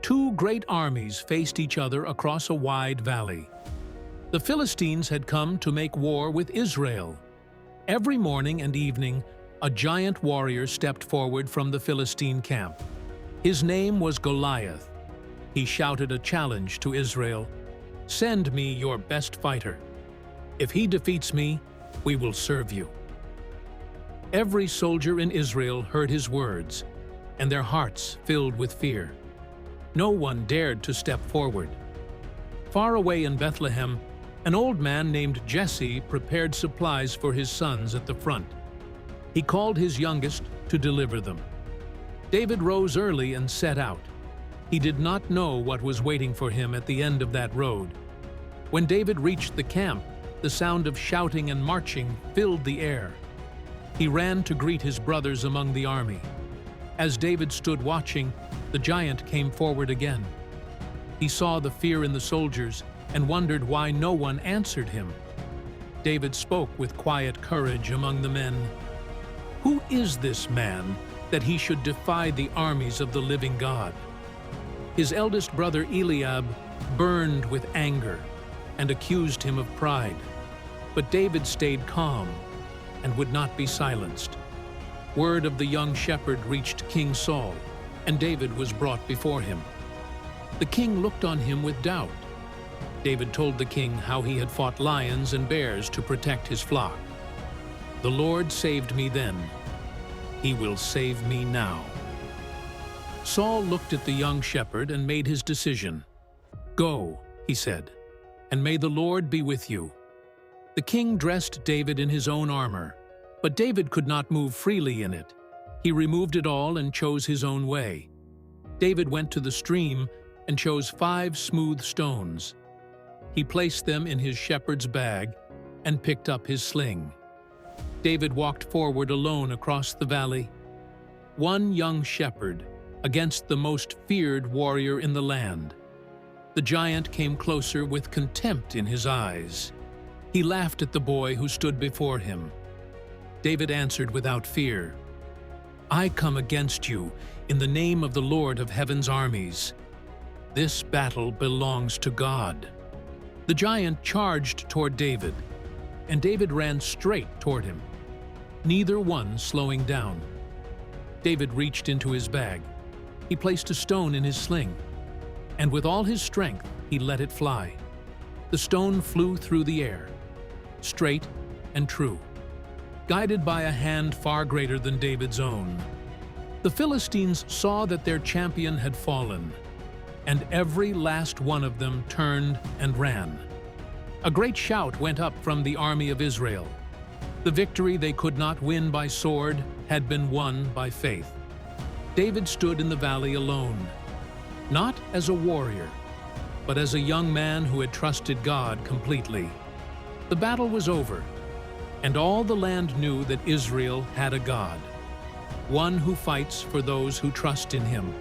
Two great armies faced each other across a wide valley. The Philistines had come to make war with Israel. Every morning and evening, a giant warrior stepped forward from the Philistine camp. His name was Goliath. He shouted a challenge to Israel, "Send me your best fighter. If he defeats me, we will serve you." Every soldier in Israel heard his words, and their hearts filled with fear. No one dared to step forward. Far away in Bethlehem, an old man named Jesse prepared supplies for his sons at the front. He called his youngest to deliver them. David rose early and set out. He did not know what was waiting for him at the end of that road. When David reached the camp, the sound of shouting and marching filled the air. He ran to greet his brothers among the army. As David stood watching, the giant came forward again. He saw the fear in the soldiers and wondered why no one answered him. David spoke with quiet courage among the men. "Who is this man that he should defy the armies of the living God?" His eldest brother Eliab burned with anger and accused him of pride. But David stayed calm and would not be silenced. Word of the young shepherd reached King Saul, and David was brought before him. The king looked on him with doubt. David told the king how he had fought lions and bears to protect his flock. "The Lord saved me then. He will save me now." Saul looked at the young shepherd and made his decision. "Go," he said, "and may the Lord be with you." The king dressed David in his own armor, but David could not move freely in it. He removed it all and chose his own way. David went to the stream and chose 5 smooth stones. He placed them in his shepherd's bag and picked up his sling. David walked forward alone across the valley. One young shepherd against the most feared warrior in the land. The giant came closer with contempt in his eyes. He laughed at the boy who stood before him. David answered without fear, "I come against you in the name of the Lord of heaven's armies. This battle belongs to God." The giant charged toward David, and David ran straight toward him, neither one slowing down. David reached into his bag. He placed a stone in his sling, and with all his strength he let it fly. The stone flew through the air, straight and true, guided by a hand far greater than David's own. The Philistines saw that their champion had fallen, and every last one of them turned and ran. A great shout went up from the army of Israel. The victory they could not win by sword had been won by faith. David stood in the valley alone, not as a warrior, but as a young man who had trusted God completely. The battle was over, and all the land knew that Israel had a God, one who fights for those who trust in him.